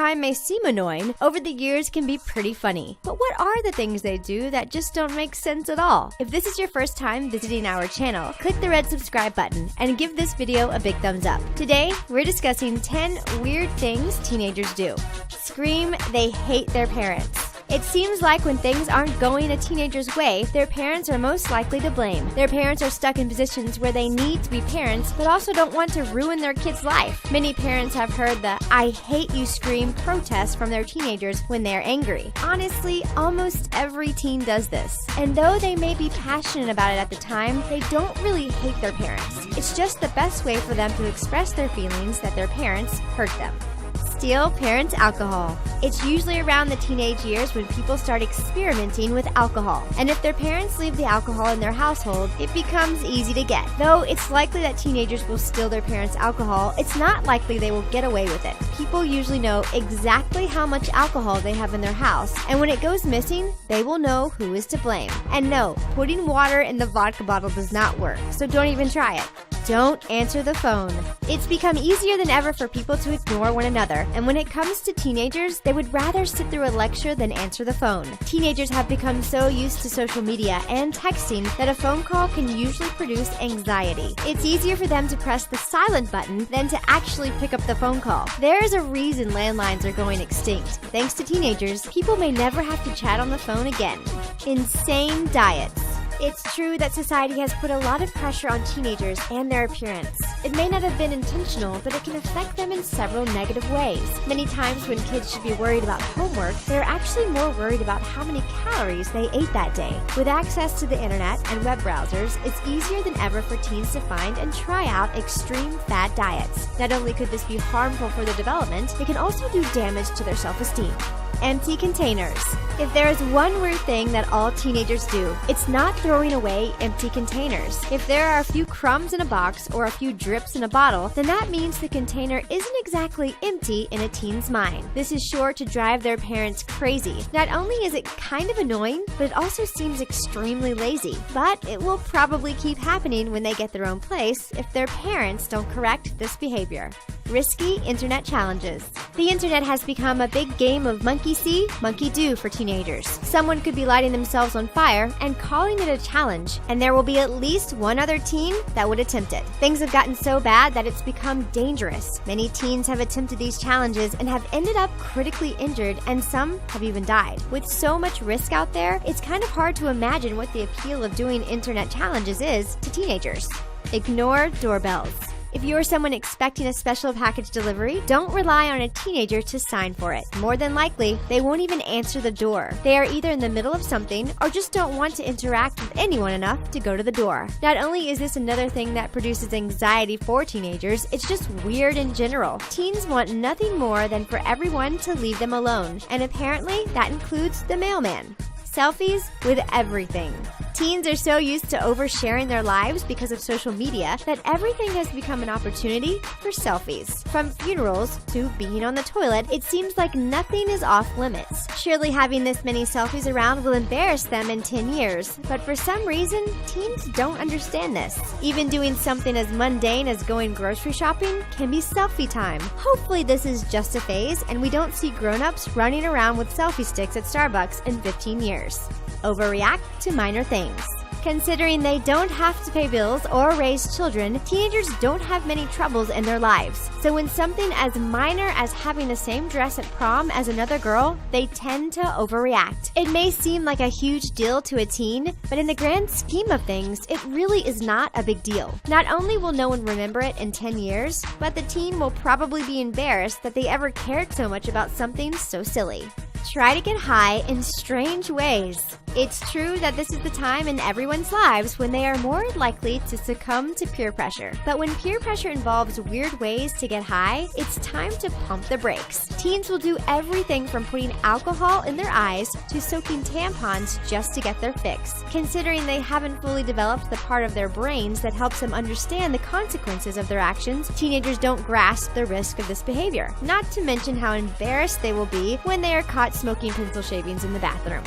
time may seem annoying, over the years can be pretty funny. But what are the things they do that just don't make sense at all? If this is your first time visiting our channel, click the red subscribe button and give this video a big thumbs up. Today, we're discussing 10 weird things teenagers do. Scream they hate their parents. It seems like when things aren't going a teenager's way, their parents are most likely to blame. Their parents are stuck in positions where they need to be parents, but also don't want to ruin their kid's life. Many parents have heard the "I hate you" scream protest from their teenagers when they're angry. Honestly, almost every teen does this. And though they may be passionate about it at the time, they don't really hate their parents. It's just the best way for them to express their feelings that their parents hurt them. Steal parents' alcohol. It's usually around the teenage years when people start experimenting with alcohol. And if their parents leave the alcohol in their household, it becomes easy to get. Though it's likely that teenagers will steal their parents' alcohol, it's not likely they will get away with it. People usually know exactly how much alcohol they have in their house, and when it goes missing, they will know who is to blame. And no, putting water in the vodka bottle does not work, so don't even try it. Don't answer the phone. It's become easier than ever for people to ignore one another, and when it comes to teenagers, they would rather sit through a lecture than answer the phone. Teenagers have become so used to social media and texting that a phone call can usually produce anxiety. It's easier for them to press the silent button than to actually pick up the phone call. There is a reason landlines are going extinct. Thanks to teenagers, people may never have to chat on the phone again. Insane diets. It's true that society has put a lot of pressure on teenagers and their appearance. It may not have been intentional, but it can affect them in several negative ways. Many times when kids should be worried about homework, they're actually more worried about how many calories they ate that day. With access to the internet and web browsers, it's easier than ever for teens to find and try out extreme fad diets. Not only could this be harmful for their development, it can also do damage to their self-esteem. Empty containers. If there is one weird thing that all teenagers do, it's not throwing away empty containers. If there are a few crumbs in a box or a few drips in a bottle, then that means the container isn't exactly empty in a teen's mind. This is sure to drive their parents crazy. Not only is it kind of annoying, but it also seems extremely lazy. But it will probably keep happening when they get their own place if their parents don't correct this behavior. Risky internet challenges. The internet has become a big game of monkey see, monkey do for teenagers. Someone could be lighting themselves on fire and calling it a challenge, and there will be at least one other teen that would attempt it. Things have gotten so bad that it's become dangerous. Many teens have attempted these challenges and have ended up critically injured, and some have even died. With so much risk out there, it's kind of hard to imagine what the appeal of doing internet challenges is to teenagers. Ignore doorbells. If you're someone expecting a special package delivery, don't rely on a teenager to sign for it. More than likely, they won't even answer the door. They are either in the middle of something or just don't want to interact with anyone enough to go to the door. Not only is this another thing that produces anxiety for teenagers, it's just weird in general. Teens want nothing more than for everyone to leave them alone, and apparently that includes the mailman. Selfies with everything. Teens are so used to oversharing their lives because of social media that everything has become an opportunity for selfies. From funerals to being on the toilet, it seems like nothing is off limits. Surely having this many selfies around will embarrass them in 10 years, but for some reason, teens don't understand this. Even doing something as mundane as going grocery shopping can be selfie time. Hopefully this is just a phase and we don't see grown-ups running around with selfie sticks at Starbucks in 15 years. Overreact to minor things. Considering they don't have to pay bills or raise children, teenagers don't have many troubles in their lives. So when something as minor as having the same dress at prom as another girl, they tend to overreact. It may seem like a huge deal to a teen, but in the grand scheme of things, it really is not a big deal. Not only will no one remember it in 10 years, but the teen will probably be embarrassed that they ever cared so much about something so silly. Try to get high in strange ways. It's true that this is the time in everyone's lives when they are more likely to succumb to peer pressure. But when peer pressure involves weird ways to get high, it's time to pump the brakes. Teens will do everything from putting alcohol in their eyes to soaking tampons just to get their fix. Considering they haven't fully developed the part of their brains that helps them understand the consequences of their actions, teenagers don't grasp the risk of this behavior. Not to mention how embarrassed they will be when they are caught smoking pencil shavings in the bathroom.